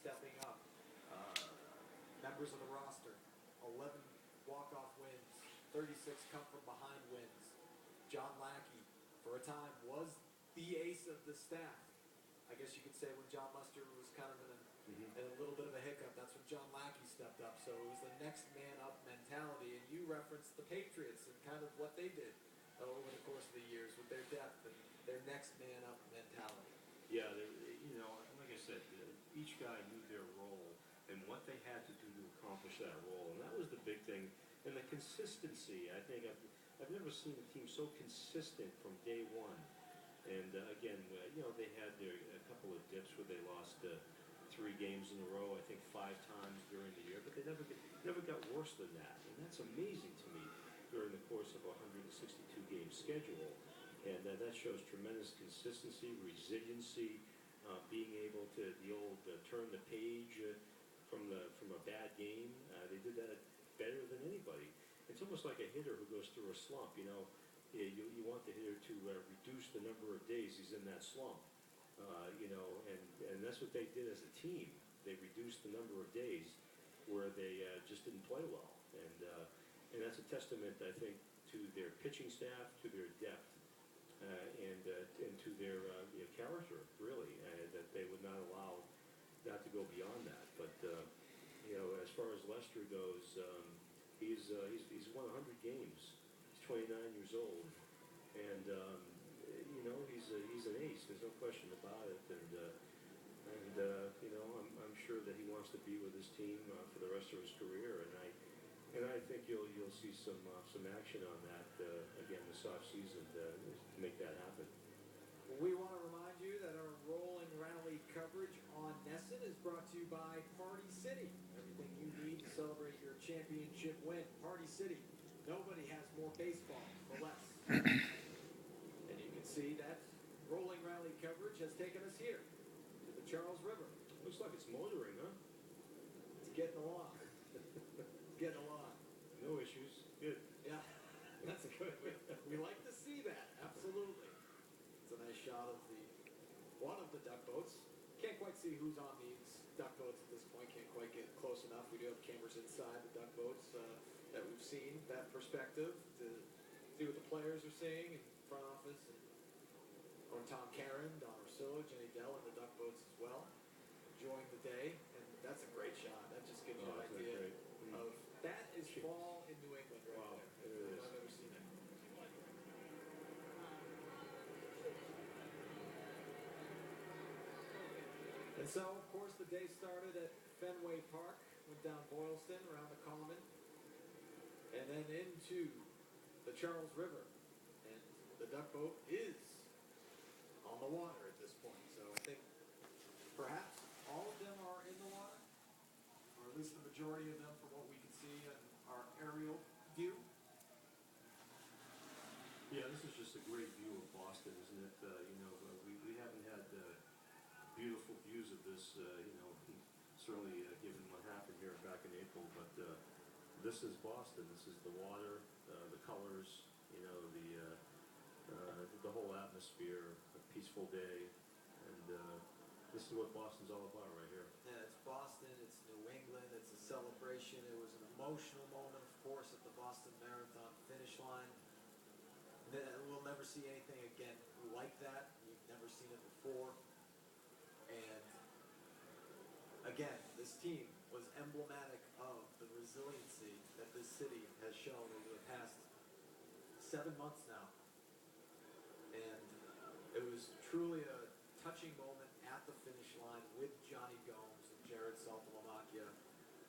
stepping up. Members of the roster, 11 walk-off wins, 36 come from behind wins. John Lackey, for a time, was the ace of the staff. I guess you could say when John Lester was kind of in a little bit of a hiccup, that's when John Lackey stepped up. So it was the next man up mentality. And you referenced the Patriots and kind of what they did over the course of the years with their depth and their next man up mentality. Yeah, like I said, each guy knew their role and what they had to do to accomplish that role, and that was the big thing. And the consistency, I think I've never seen a team so consistent from day one. And again, they had a couple of dips where they lost 3 games in a row, I think 5 times during the year, but they never got worse than that. And that's amazing to me during the course of a 162-game schedule. And that shows tremendous consistency, resiliency, being able to turn the page from a bad game. They did that better than anybody. It's almost like a hitter who goes through a slump. You want the hitter to reduce the number of days he's in that slump. And that's what they did as a team. They reduced the number of days where they just didn't play well. And that's a testament, I think, to their pitching staff, to their depth, and to their character, really, that they would not allow that to go beyond that. But as far as Lester goes, he's won 100 games. He's 29 years old, and he's an ace. There's no question about it. And I'm sure that he wants to be with his team for the rest of his career. And I think you'll see some action on that again this offseason to make that happen. We want to remind you that our Rolling Rally coverage on NESN is brought to you by Party City. Everything you need to celebrate your championship win. Party City. Nobody has more baseball for less. And you can see that Rolling Rally coverage has taken us here to the Charles River. Looks like it's motoring, huh? It's getting along. It's getting along. No issues. Good. Yeah, that's good. We like to see that. Absolutely. It's a nice shot of one of the duck boats. Can't quite see who's on these duck boats at this point. Can't quite get close enough. We do have cameras inside the duck boats that we've seen, that perspective to see what the players are seeing in front office. And Tom Caron, Don Orsillo, Jenny Dell in the duck boats as well, enjoying the day. And that's a great shot. That just gives you an idea of that is fall in New England right there. It is. I've never seen it. And so, of course, the day started at Fenway Park, went down Boylston, around the Common, and then into the Charles River. And the duck boat is on the water at this point. So I think perhaps all of them are in the water, or at least the majority of them from what we can see in our aerial view. Yeah, this is just a great view of Boston, isn't it? We haven't had beautiful views of this, certainly given what happened here back in April. But this is Boston. This is the water, the colors, the whole atmosphere, a peaceful day, and this is what Boston's all about right here. Yeah, it's Boston, it's New England, it's a celebration. It was an emotional moment, of course, at the Boston Marathon finish line. We'll never see anything again like that. We've never seen it before. And again, this team was emblematic of the resiliency that this city has shown over the past 7 months now. And it was truly a touching moment at the finish line with Johnny Gomes and Jared Saltalamacchia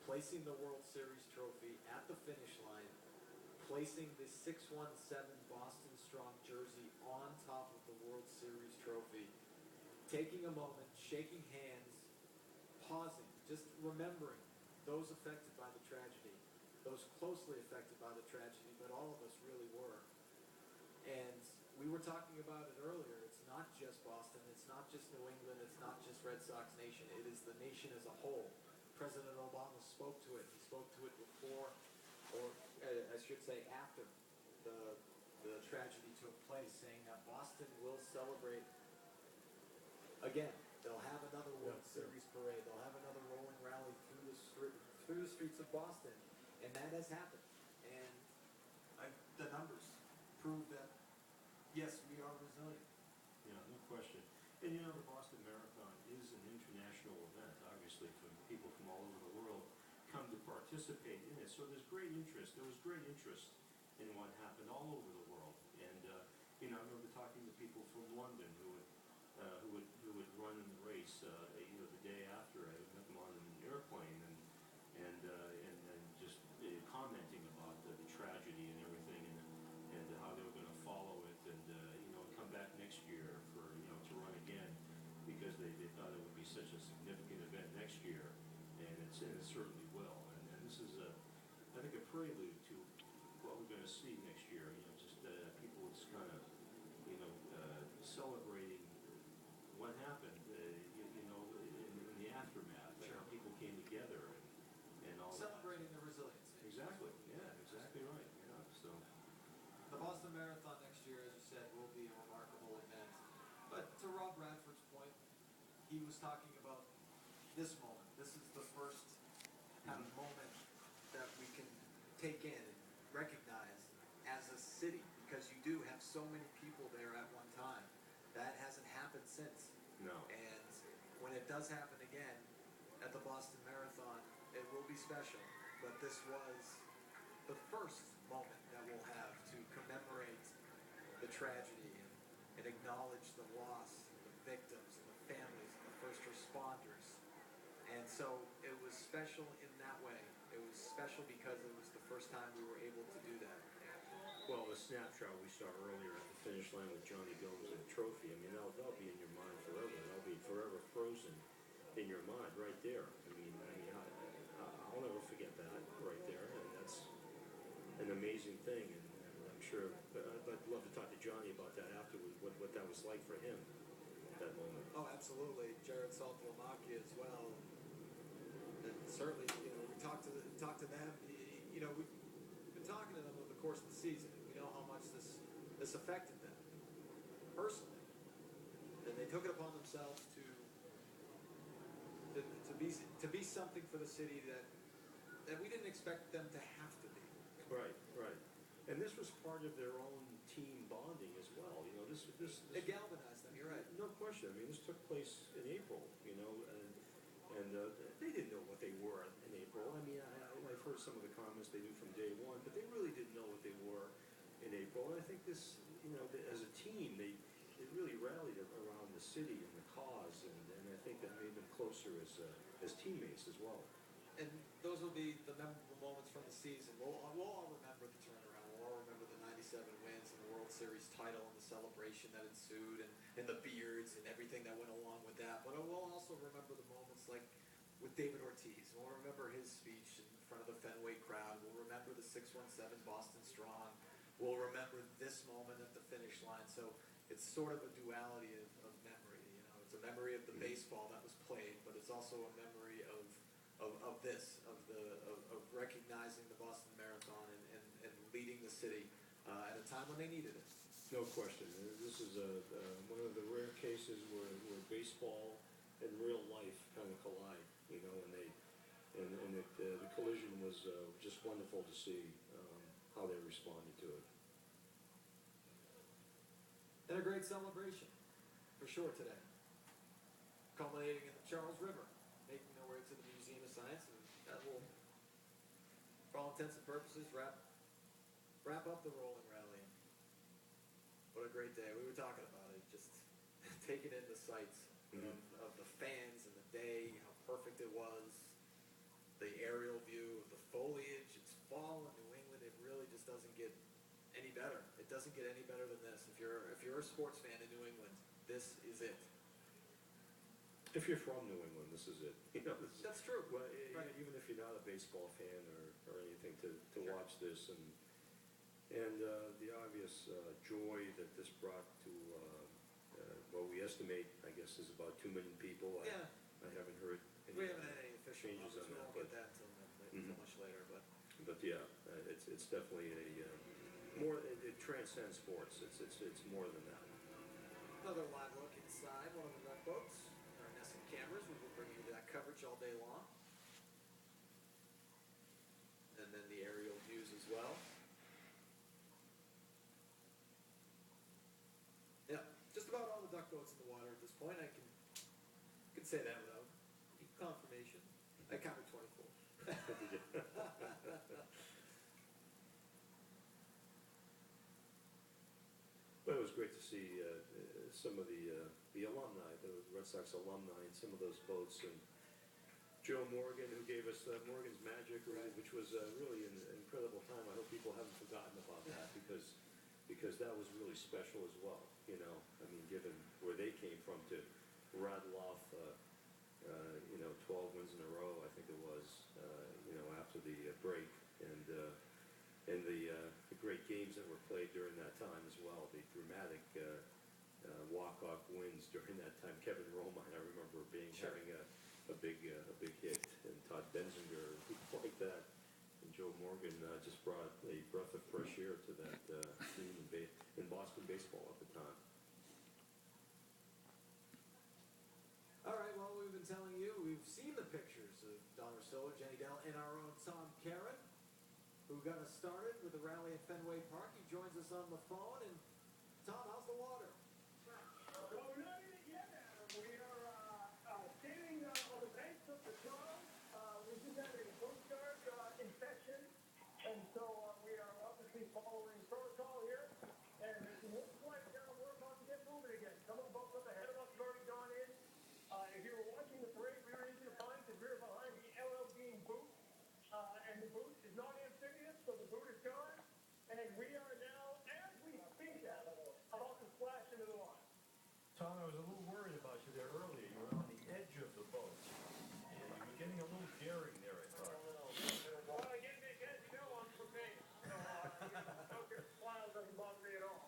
placing the World Series trophy at the finish line, placing the 617 Boston Strong jersey on top of the World Series trophy, taking a moment, shaking hands, pausing, just remembering those affected by the tragedy, those closely affected by the tragedy, but all of us really were. And we were talking about it earlier. It's not just Boston. It's not just New England. It's not just Red Sox Nation. It is the nation as a whole. President Obama spoke to it. He spoke to it before, or I should say after the tragedy took place, saying that Boston will celebrate again. They'll have another World Series parade. They'll have another through the streets of Boston, and that has happened. And the numbers prove that, yes, we are resilient. Yeah, no question. And you know, the Boston Marathon is an international event, obviously, from people from all over the world come to participate in it. So there's great interest. There was great interest in what happened all over the world. And, you know, I remember talking to people from London who would run in the race, you know, the day after. I met them on an airplane and just commenting about the tragedy and everything and how they were going to follow it and, you know, come back next year for, you know, to run again because they thought it would be such a significant event next year. And it certainly will. And this is, I think, a prelude to what we're going to see next year. You know, just people just kind of, you know, celebrating what happened, you know, in the aftermath, Sure. how people came together and all Celebrating that. the resiliency. Exactly. Yeah, exactly right. Yeah. So. The Boston Marathon next year, as you said, will be a remarkable event. But to Rob Bradford's point, he was talking about this moment. This is the first kind of moment that we can take in and recognize as a city, because you do have so many people there at one time. That hasn't happened since. No. And when it does happen again at the Boston Marathon, it will be special. But this was the first moment that we'll have to commemorate the tragedy and acknowledge the loss, the victims, and the families, and the first responders. And so it was special in that way. It was special because it was the first time we were able to do that. Well, the snapshot we saw earlier at the finish line with Johnny Gomes and the trophy, I mean, that'll be in your mind forever. That'll be forever frozen in your mind right there. I'll never forget that right there. And that's an amazing thing. And I'm sure, I'd love to talk to Johnny about that afterwards, what that was like for him, that moment. Oh, absolutely. Jared Saltalamacchia as well. And certainly, you know, we talked to them. You know, we've been talking to them over the course of the season. We know how much this affected them personally, and they took it upon themselves to be something for the city that we didn't expect them to have to be. Right, right. And this was part of their own team bonding as well. You know, this It galvanized them. You're right. no question. I mean, this took place in April, you know, and they didn't know what they were in April. I mean, I've heard some of the comments they knew from day one, but they really didn't know what they were in April. And I think this, you know, as a team, they really rallied around the city and the cause, and I think that made them closer as teammates as well. And those will be the memorable moments from the season. We'll all remember the turnaround. We'll all remember the 97 wins and the World Series title and the celebration that ensued and the beards and everything that went along with that. But we'll also remember the moments like with David Ortiz. We'll remember his speech in front of the Fenway crowd. We'll remember the 617 Boston Strong. We'll remember this moment at the finish line. So it's sort of a duality of memory. You know, it's a memory of the baseball that was played, but it's also a memory of recognizing the Boston Marathon and leading the city at a time when they needed it. No question. This is one of the rare cases where baseball and real life kind of collide, you know, and the collision was just wonderful to see how they responded to it. And a great celebration, for sure, today. Culminating in the Charles River, making their way to the Museum of Science, and that will, for all intents and purposes, wrap up the rolling rally. What a great day. We were talking about it, just taking in the sights of the fans and the day, how perfect it was, the aerial view of the foliage. It's fall in New England. It really just doesn't get any better. It doesn't get any better than this. If you're a sports fan in New England, this is it. If you're from New England, this is it. You know, That's true. Well, Right. even if you're not a baseball fan or anything, to Sure. watch this and the obvious joy that this brought to what we estimate, I guess, is about 2 million people. Yeah. I haven't heard any We haven't had any official changes numbers. on We that, won't but get that until much later. But yeah, it's definitely more. It transcends sports. It's more than that. another live look inside one of the rec boats. Our Nesson cameras, we will bring you that coverage all day long. boats in the water at this point. I can say that without confirmation. I counted 24. But it was great to see some of the alumni, the Red Sox alumni, in some of those boats, and Joe Morgan, who gave us Morgan's Magic, which was really an incredible time. I hope people haven't forgotten about that because that was really special as well. You know, I mean, given where they came from to rattle off, 12 wins in a row, I think it was, after the break, and the great games that were played during that time as well. The dramatic walk-off wins during that time. Kevin Romine, I remember having a big hit, and Todd Benzinger, people like that. And Joe Morgan just brought a breath of fresh air to that team in Boston baseball at the time. All right, well, we've been telling you, we've seen the pictures of Don Orsillo, Jenny Dell, and our own Tom Caron, who got us started with the rally at Fenway Park. He joins us on the phone. And Tom, how's the water? Well, we're not in it yet, Adam. We are standing on the banks of the Charles. We just had a Coast Guard inspection, and so we are obviously following protocol here. And it looks like we're about to get moving again. Some of the boats up ahead of us have already gone in. If you were watching the parade, we were easy to find because we were behind the LL Bean boot. And the boot is not amphibious, so the boot is gone. And we are now, as we speak, about to splash into the water. Tom, I was a little worried about you there earlier. You were on the edge of the boat. Yeah, you were getting a little daring there, I thought. Well, again, as you know, I'm from Maine. So, smile doesn't bother me at all.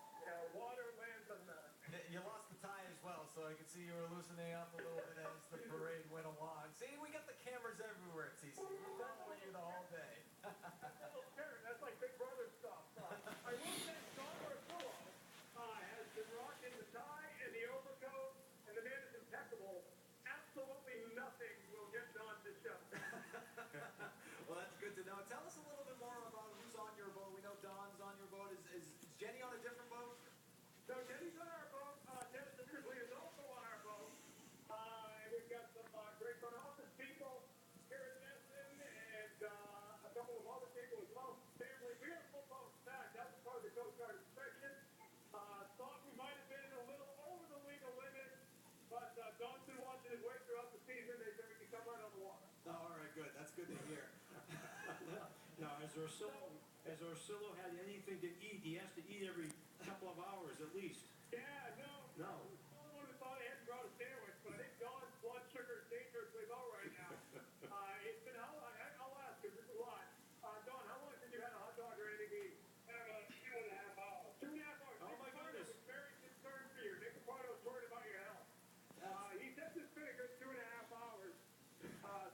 Water, land doesn't matter. You lost the tie as well, so I could see you were loosening up a little bit as the parade went along. See, we got the cameras everywhere, TC. We're following you the whole day. That's like Big Brother stuff. I will say Don Orsillo has been rocking the tie and the overcoat, and the man is impeccable. Absolutely nothing will get Don to show. Well, that's good to know. Tell us a little bit more about who's on your boat. We know Don's on your boat. Is Jenny on a different boat? So Jenny's on our boat. Dennis Ridley is also on our boat. And we've got some great front office people here at Nesson, and a couple of other people as well. Family, we are full boat back. That was part of the Coast Guard inspection. Thought we might have been a little over the legal limit, but Don's been watching his way throughout the season. They said we can come right on the water. Oh, all right, good. That's good to hear. Now, has Orsillo had anything to eat? He has to eat every couple of hours at least. Yeah, no. No. I would have thought he hadn't brought a sandwich, but I think Don's blood sugar is dangerously low right now. It's been how long? I'll ask him. This is a lot. Don, how long since you had a hot dog or anything to eat? 2.5 hours. 2.5 hours. Oh, my goodness. I was very concerned for you. Nick Caputo was worried about your health. He said this been a good 2.5 hours,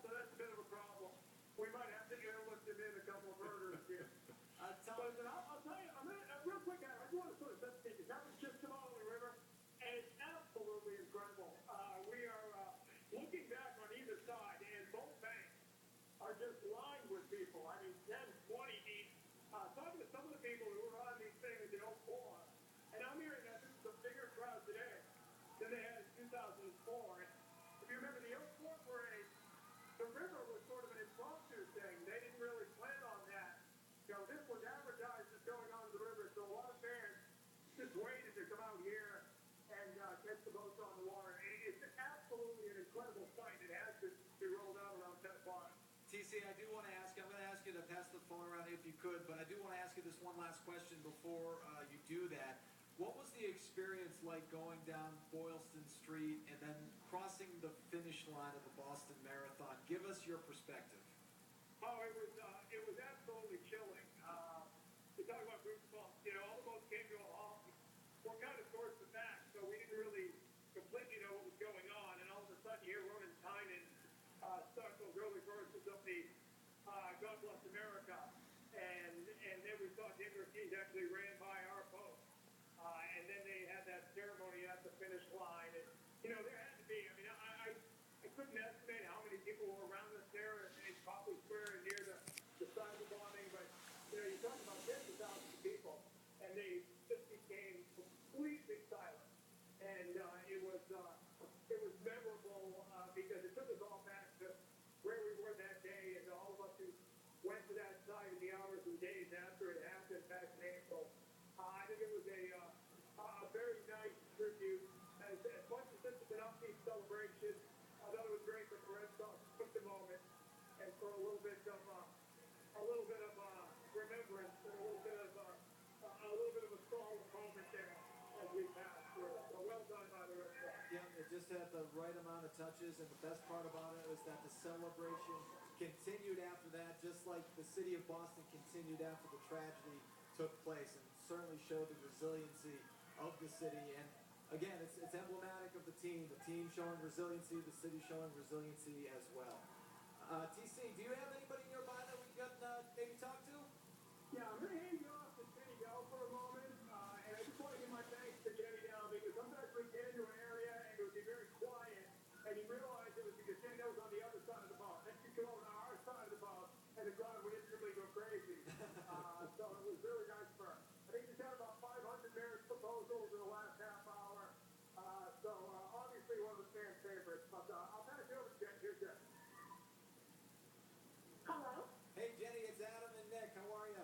so that's a bit of a problem. We might have to airlift him in a couple of burgers here. But I'll tell you, I'm gonna, real quick, I just want to sort of set the stage. That was just come out on the river, and it's absolutely incredible. We are looking back on either side, and both banks are just lined with people. I mean, 10, 20 deep. Talking to some of the people who were on these things in 04, and I'm hearing that this is a bigger crowd today than they had in 2004. And if you remember the 04 parade, the river was sort of an impromptu thing. They didn't really plan on that. This was advertised as going on the river, so a lot of fans just waited to come out here and catch the boats on the water. It's absolutely an incredible sight. It has to be rolled out around 10 o'clock. TC, I do want to ask, I'm going to ask you to pass the phone around if you could, but I do want to ask you this one last question before you do that. What was the experience like going down Boylston Street and then crossing the finish line of the Boston Marathon? Give us your perspective. Oh, it was absolutely chilling. To talk about group bumps, all the boats came to a halt. We're kind of towards the back, so we didn't really completely know what was going on. And all of a sudden, here, Ronan Tynan starts those early verses of the God Bless America. And then we saw David Ortiz actually ran by our boat. And then they had that ceremony at the finish line. And, there had to be, I couldn't estimate how many people were around us there in Copley Square and near the side of the bombing, but, you're talking about tens of thousands of people, and they just became completely silent. And it celebration. I thought it was great that the Red Sox took the moment and for a little bit of remembrance and a little bit of a solemn moment there as we pass through. So well done by the Red Sox. Yeah, it just had the right amount of touches, and the best part about it was that the celebration continued after that, just like the city of Boston continued after the tragedy took place, and certainly showed the resiliency of the city. And again, it's emblematic of the team showing resiliency, the city showing resiliency as well. TC, do you have anybody nearby that we can maybe talk to? Yeah, I'm going to hand you off to Jenny Dell for a moment, and I just want to give my thanks to Jenny Dell because sometimes we get into an area and it would be very quiet, and you realize it was because Jenny Dell was on the other side of the bus. Then she came over to our side of the bus, and the crowd would instantly go crazy. So it was really nice for her. I think she's had about 500 marriage proposals in the last half hour, so obviously one of the fans' favorites. But I'll pass it over to Jenny. Here's Jenny. Hello. Hey Jenny, it's Adam and Nick. How are you?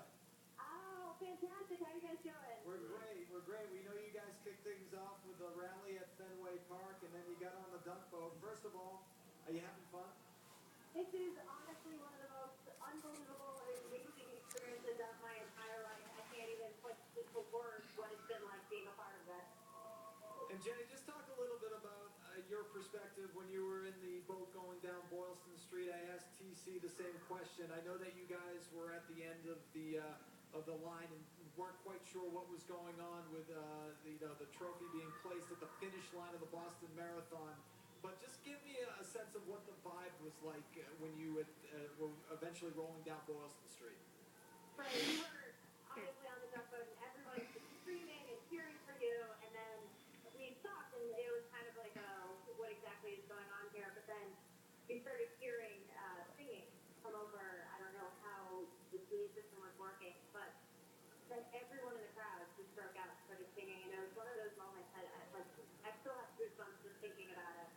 Oh, fantastic. How you guys doing? We're great. We're great. We know you guys kicked things off with the rally at Fenway Park, and then you got on the dunk boat. First of all, are you having fun? This is honestly one of the most unbelievable and amazing experiences of my entire life. I can't even put into words what it's been like being a part of it. And Jenny, just talk a little bit about your perspective when you were in the boat going down Boylston Street. I asked TC the same question. I know that you guys were at the end of the line and weren't quite sure what was going on with the trophy being placed at the finish line of the Boston Marathon. But just give me a sense of what the vibe was like when you were eventually rolling down Boylston Street. Right, we were obviously on the duck boat and everybody's just screaming and cheering for you, and then we stopped and it was kind of like, what exactly is going on here? But then we started hearing singing from over, I don't know how the PA system was working, but then everyone in the crowd just broke out and started singing, and it was one of those moments that I still have goosebumps just thinking about it.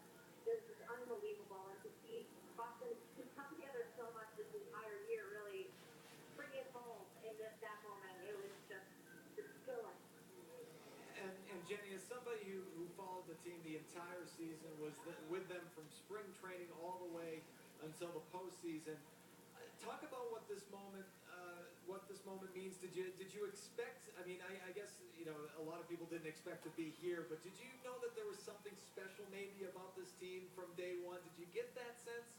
It was just unbelievable, and to see Boston to come together so much this entire year, really bring it home in that moment, it was just fulfilling. And Jenny, as somebody who followed the team the entire season, was with them from spring training all the way until the postseason, talk about what this moment means. Did you expect? I mean, I guess a lot of people didn't expect to be here, but did you know that there was something special maybe about this team from day one? Did you get that sense?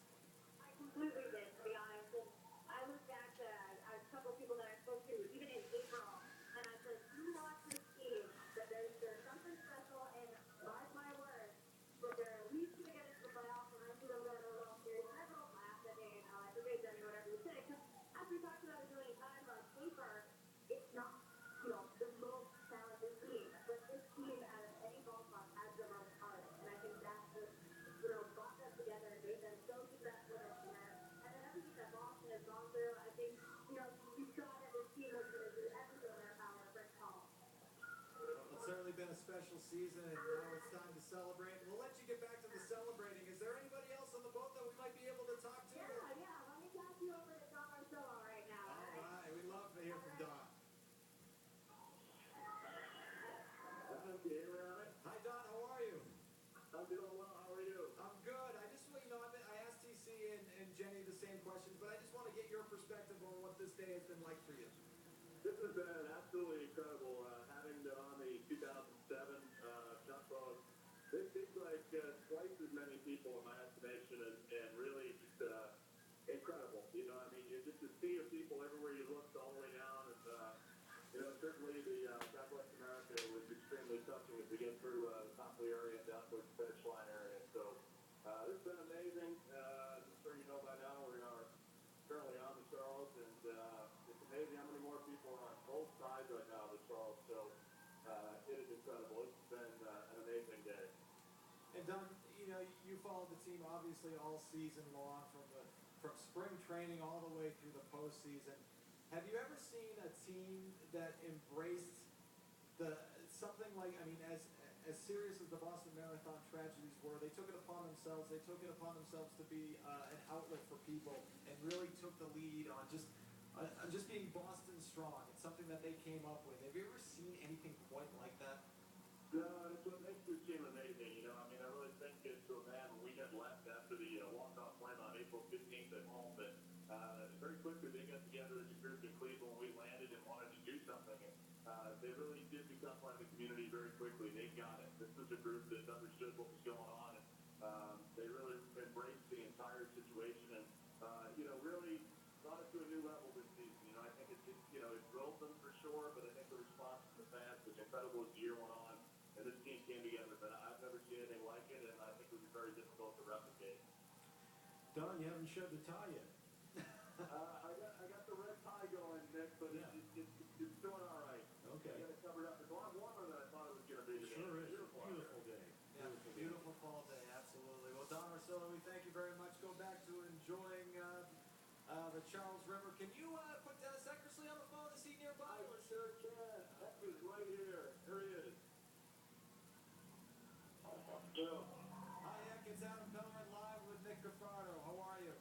I completely did, to be honest. And I looked back to a couple of people that I spoke to, even in April, and I said, you watch this team, that there's something special, and mark my words, that they're at least going to get into the playoffs, and I think they'll go to the World Series. And everyone laughed at me, and I forget Jenny, whatever you say, because as we talked about it a million times on paper, it's not, the most talented team, but this team, out of any ball club, has the most heart, and I think that's what, brought them together and made them so successful this year. And then everything that Boston has gone through, I think, you saw that this team was going to do everything in their power to bring it home. It's certainly been a special season, and now it's time to celebrate. We'll let you get back to the celebrating. Is there anybody else on the boat that we might be able to talk to? Yeah, let me pass you over to Don Arcilla right now. All right, we'd love to hear from Don. Hi Don, how are you? I'm doing well. How are you? I'm good. I just want I asked TC and Jenny the same questions, but I just want to get your perspective on what this day has been like for you. This has been absolutely incredible. Having been on the 2007 jump boat, this seems like twice as many people in my estimation, and really just incredible. I mean, you just a sea of people everywhere you looked all the way down, and certainly the Southwest America was extremely touching as we get through the top of the area and down towards the finish line area. So this has been amazing. I'm sure you know by now we are currently on the Charles, and it's amazing how many more people are on both sides right now of the Charles. So it is incredible. It's been an amazing day. And Don, you followed the team obviously all season long, from spring training all the way through the postseason. Have you ever seen a team that embraced something like, I mean, as serious as the Boston Marathon tragedies were, they took it upon themselves to be an outlet for people, and really took the lead on just being Boston strong. It's something that they came up with. Have you ever seen anything quite like that? No, it's what makes this team amazing. I mean, I really think kids to a man when we had left after the walk-off win on April 15th at home. But very quickly they got together as a group in Cleveland when we landed and wanted to do something. And they really did become part of the community very quickly. They got it. This was a group that understood what was going on. And they really embraced the entire situation and, really brought it to a new level this season. I think it drove them for sure, but I think the response from the fans was incredible as the year went on. And this team came together, but I've never seen anything like it, and I think it would be very difficult to replicate. Don, you haven't shed the tie yet. I got the red tie going, Nick, but Yeah. it's doing all right. Okay. I got it covered up. It's a lot warmer than I thought it was going to be It today. sure is. Beautiful out there. Beautiful day. Yeah, beautiful fall day, absolutely. Well, Don Orsillo, we thank you very much. Go back to enjoying the Charles River. Can you put Dennis Eckersley on the phone? Is he nearby? I sure can. Heck is right here. Here he is. Joe. Hi, Eck. It's Adam Pellerin live with Nick Cafardo. How are you?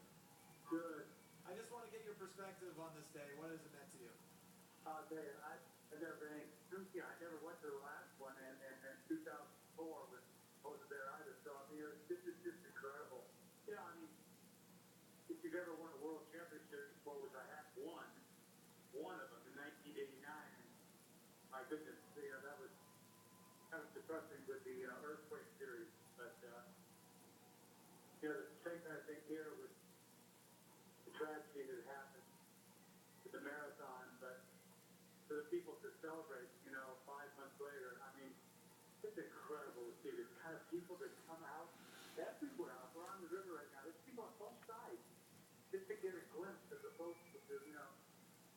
Good. I just want to get your perspective on this day. What has it meant to you? I'll tell you, I've never been, I never went to the last one, and 2004 wasn't there either. So, I mean, this is just incredible. I mean, if you've ever won a world championship before, which I have won, one of them in 1989, my goodness, that was kind of depressing with the earthquake series. But, the same kind of thing here with the tragedy that happened with the marathon, but for the people to celebrate, 5 months later, I mean, it's incredible to see the kind of people that come out everywhere. We're on the river right now. There's people on both sides just to get a glimpse as opposed to,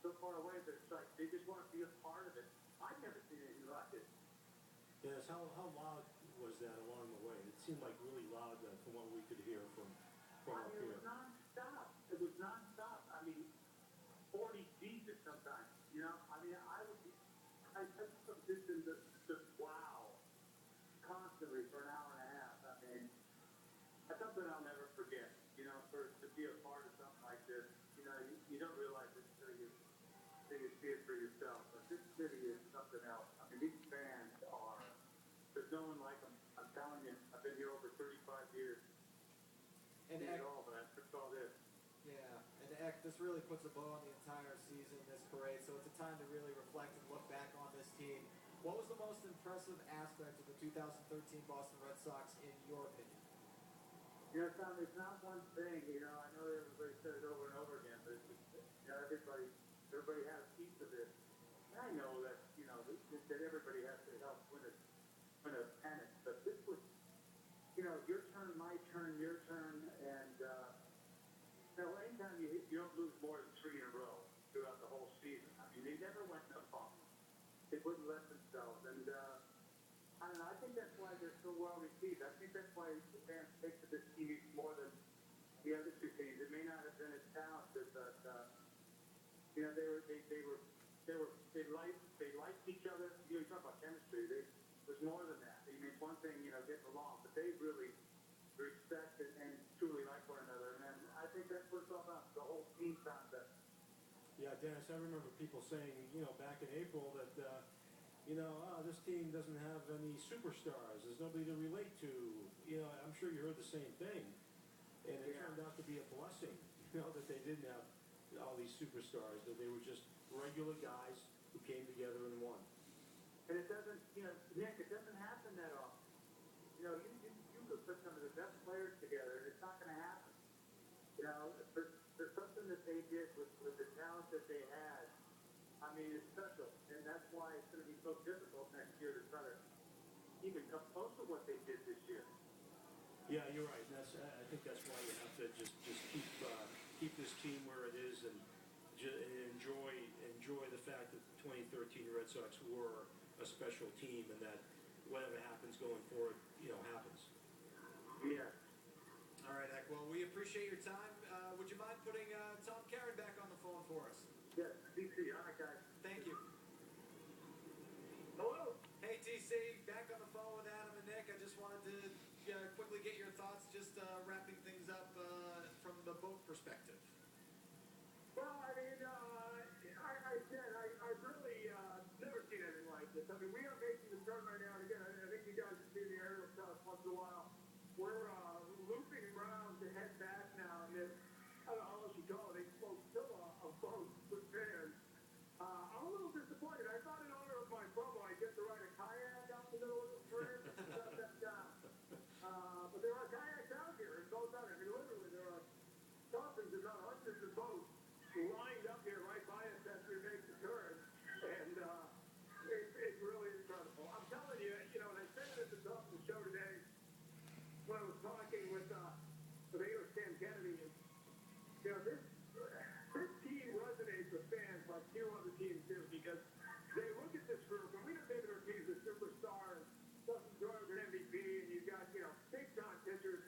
so far away that it's like they just want to be a part of it. I've never seen anything like it. Dennis, how loud was that along the way? It seemed like really loud from what we could hear from I up mean, it here. was nonstop. It was nonstop. I mean, 40 deep at sometimes. I took some distance just wow, constantly for an hour and a half. I mean, that's something I'll never forget. To be a part of something like this, you don't realize it until you see it for yourself. But this city is something else. I mean, these fans there's no one like them. I'm telling you, I've been here over 35 years. And Seen Eck, it all, but I saw this. yeah, and Eck, this really puts a bow on the entire season, this parade. So it's a time to really reflect and look back on this team. What was the most impressive aspect of the 2013 Boston Red Sox, in your opinion? Tom, it's not one thing. I know everybody said it over and over again, but it's just, everybody has a piece of it. And I know that, that everybody has to help win a pennant, but this was, your turn, my turn, your turn, and, anytime you don't lose more than 3 in a row throughout the whole season, I mean, they never went in a funk. They wouldn't let themselves, and, I don't know, I think that's why they're so well received. I think that's why the fans take to this team more than the other two teams. It may not have been as talented, but, they liked each other. You talk about chemistry. There's more than that. I mean, it's one thing, getting along, but they really respect and truly like one another. And I think that's what's all about, the whole team concept. Yeah, Dennis, I remember people saying, back in April that, this team doesn't have any superstars. There's nobody to relate to. I'm sure you heard the same thing. And it turned out to be a blessing, that they didn't have all these superstars, that they were just regular guys who came together and won. And it doesn't, Nick, it doesn't happen that often. You could put some of the best players together, and it's not going to happen. There's something that they did with the talent that they had. I mean, it's special, and that's why it's going to be so difficult next year to try to even come close to what they did this year. Yeah, you're right. I think that's why you have to just keep this team where it is and enjoy the fact that the 2013 Red Sox were a special team, and that whatever happens going forward, happens. Yeah. All right, Eck. Well, we appreciate your time. Would you mind putting Tom Caron back on the phone for us? Yes, DC. All right, guys. Thank you. Hello. Hey, TC, back on the phone with Adam and Nick. I just wanted to quickly get your thoughts, just wrapping things up from the boat perspective. Well, I mean, I've really never seen anything like this. I mean, we are making the turn right now, and again, I think you guys see the aerial shots once in a while. We're you know, this team resonates with fans like few other teams do because they look at this group, and we don't think of our teams as superstars. Dustin Joyner's an MVP, and you've got, you know, big-time pitchers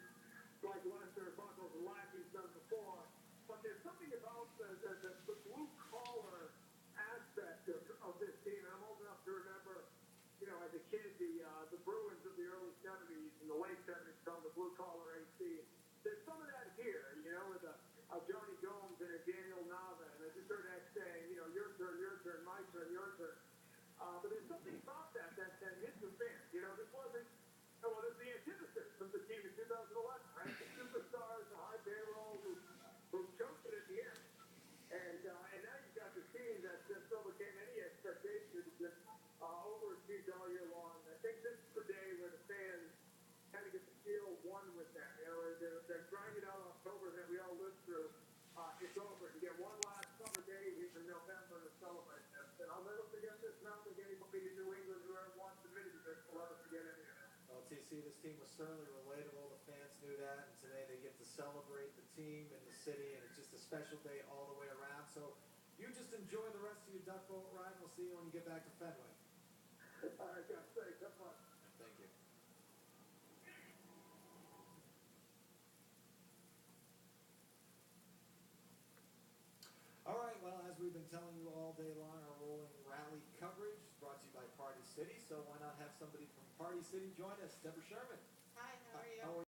like Lester, Buckles, and Lackey's done before. But there's something about the blue-collar aspect of this team. And I'm old enough to remember, you know, as a kid, the Bruins of the early 70s and the late 70s called the blue-collar AC. There's some of that here, you know, with a Johnny Gomes and a Daniel Nava, and I just heard X saying, you know, your turn, my turn, your turn. But there's something about that hits the fan. You know, this wasn't, well, this is the antithesis of the team in 2011, right? The superstars, the high payroll, who choked it at the end. And now you've got the team that just overcame any expectations and overachieved all year long. I think this is the day where the fans kind of get to feel one with that. You know, they're grinding out October that we all lived through. It's over. You get one last summer day here in November to celebrate this. And I'll never forget this. I don't think anybody in New England who ever once admitted to this will ever forget any of it. Well, TC, this team was certainly relatable. The fans knew that, and today they get to celebrate the team and the city, and it's just a special day all the way around. So you just enjoy the rest of your duck boat ride. We'll see you when you get back to Fenway. All right, guys. Thanks. Have fun. Thank you. All right, well, as we've been telling you all day long, our rolling rally coverage is brought to you by Party City. So why not have somebody from Party City join us? Deborah Sherman. Hi, how are you? How are